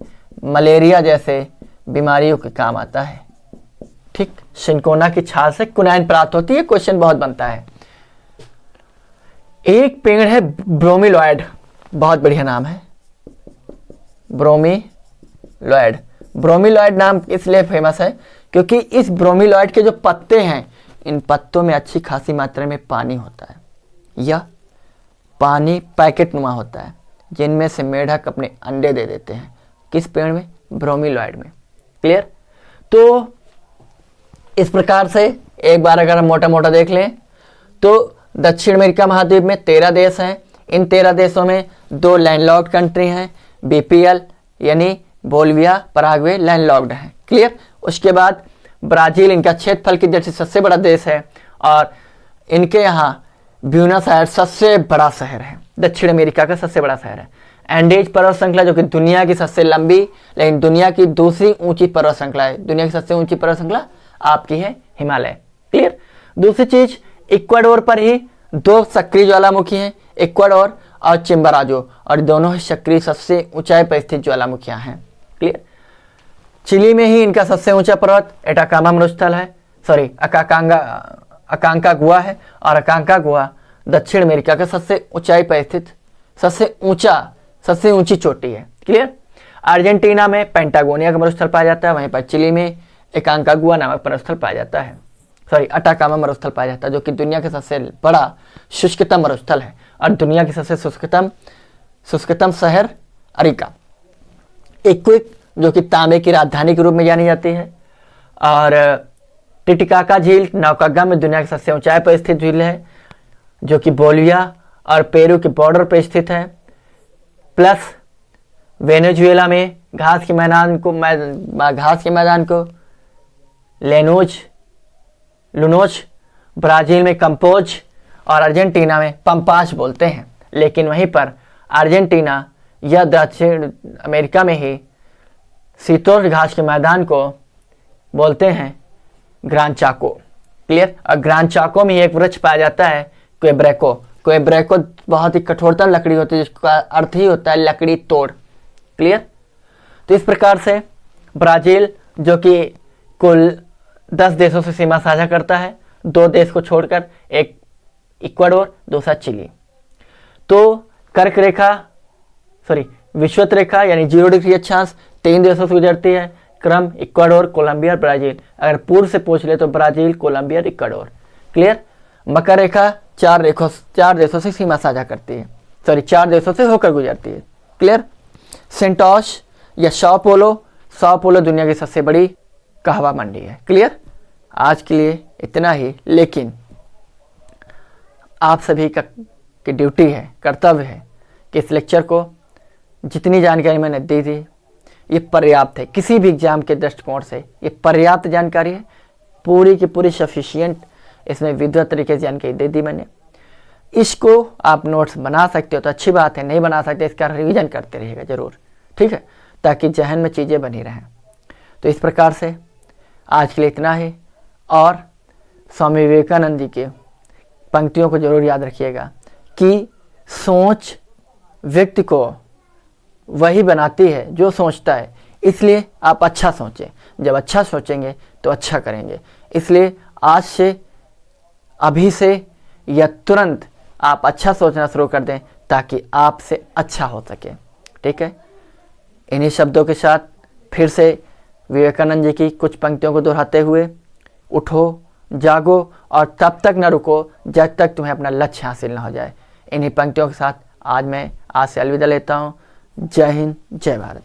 मलेरिया जैसे बीमारियों के काम आता है। ठीक। सिनकोना की छाल से कुनैन प्राप्त होती है। क्वेश्चन बहुत बनता है। एक पेड़ है ब्रोमीलॉयड, बहुत बढ़िया नाम है, ब्रोमीलॉयड। ब्रोमीलॉयड नाम इसलिए फेमस है क्योंकि इस ब्रोमीलॉयड के जो पत्ते हैं, इन पत्तों में अच्छी खासी मात्रा में पानी होता है, या पानी पैकेट नुमा होता है, जिनमें से मेढक अपने अंडे दे देते हैं। किस पेड़ में, ब्रोमीलॉयड में। क्लियर। तो इस प्रकार से एक बार अगर हम मोटा मोटा देख लें तो दक्षिण अमेरिका महाद्वीप में 13 देश हैं। इन 13 देशों में 2 लैंडलॉक्ड कंट्री हैं, BPL यानी बोलिविया पराग्वे लैंडलॉक्ड हैं। क्लियर। उसके बाद ब्राज़ील इनका क्षेत्रफल की दृष्टि से सबसे बड़ा देश है और इनके यहाँ ब्यूनस आयर्स सबसे बड़ा शहर है, दक्षिण अमेरिका का सबसे बड़ा शहर है। एंडीज पर्वत श्रृंखला जो कि दुनिया की सबसे लंबी लेकिन दुनिया की दूसरी ऊंची पर्वत श्रृंखला है। दुनिया की सबसे ऊंची पर्वत श्रृंखला आपकी है हिमालय। क्लियर। दूसरी चीज, इक्वाडोर पर ही 2 सक्रिय ज्वालामुखी हैं, इक्वाडोर और चिम्बराजो, और दोनों ही सक्रिय सबसे ऊंचाई पर स्थित ज्वालामुखियां हैं। क्लियर। चिली में ही इनका सबसे ऊंचा पर्वत एटाकामा मरुस्थल है, सॉरी अकांकागुआ है, और अकांकागुआ दक्षिण अमेरिका का सबसे ऊंचाई पर स्थित सबसे ऊंची चोटी है। क्लियर। अर्जेंटीना में पेंटागोनिया का मरुस्थल पाया जाता है, वहीं पर चिली में अकांकागुआ नामक मरुस्थल पाया जाता है, सॉरी अटाकामा मरुस्थल पाया जाता है, जो कि दुनिया का सबसे बड़ा शुष्कतम मरुस्थल है और दुनिया की सबसे शुष्कतम शहर अरिका। इक्विक जो कि तांबे की राजधानी के रूप में जानी जाती है, और टिटिकाका झील नौकागा में दुनिया की सबसे ऊंचाई पर स्थित झील है, जो कि बोलिविया और पेरू के बॉर्डर पर स्थित है। प्लस वेनेजुएला में घास के मैदान को लुनोज, ब्राजील में कंपोज और अर्जेंटीना में पंपास बोलते हैं। लेकिन वहीं पर अर्जेंटीना या दक्षिण अमेरिका में ही शीतोष्ण घास के मैदान को बोलते हैं ग्रान चाको। क्लियर। और ग्रान चाको में एक वृक्ष पाया जाता है क्वेब्रेको। क्वेब्रेको बहुत ही कठोरतम लकड़ी होती है, जिसका अर्थ ही होता है लकड़ी तोड़। क्लियर। तो इस प्रकार से ब्राजील जो कि कुल 10 देशों से सीमा साझा करता है, 2 देश को छोड़कर, एक इक्वाडोर, दूसरा चिली। तो कर्क रेखा विषुवत रेखा यानी 0 डिग्री अक्षांश 3 देशों से गुजरती है, क्रम इक्वाडोर, कोलंबिया, ब्राजील। अगर पूर्व से पूछ ले तो ब्राजील, कोलंबिया, इक्वाडोर। क्लियर। मकर रेखा 4 देशों से सीमा साझा करती है, 4 देशों से होकर गुजरती है। क्लियर। सेंटोस या सौ पोलो दुनिया की सबसे बड़ी कहवा मंडी है। क्लियर। आज के लिए इतना ही, लेकिन आप सभी की ड्यूटी है, कर्तव्य है कि इस लेक्चर को जितनी जानकारी मैंने दी थी ये पर्याप्त है। किसी भी एग्जाम के दृष्टिकोण से ये पर्याप्त जानकारी है, पूरी की पूरी सफिशिएंट, इसमें विधिवत तरीके से जानकारी दे दी मैंने। इसको आप नोट्स बना सकते हो तो अच्छी बात है, नहीं बना सकते इसका रिवीजन करते रहिएगा जरूर, ठीक है, ताकि जहन में चीज़ें बनी रहें। तो इस प्रकार से आज के लिए इतना ही, और स्वामी विवेकानंद जी के पंक्तियों को जरूर याद रखिएगा कि सोच व्यक्ति को वही बनाती है जो सोचता है, इसलिए आप अच्छा सोचें। जब अच्छा सोचेंगे तो अच्छा करेंगे। इसलिए आज से, अभी से या तुरंत आप अच्छा सोचना शुरू कर दें ताकि आपसे अच्छा हो सके। ठीक है। इन्हीं शब्दों के साथ फिर से विवेकानंद जी की कुछ पंक्तियों को दोहराते हुए, उठो, जागो और तब तक न रुको जब तक तुम्हें अपना लक्ष्य हासिल न हो जाए। इन्हीं पंक्तियों के साथ आज से अलविदा लेता हूँ। जय हिंद, जय भारत।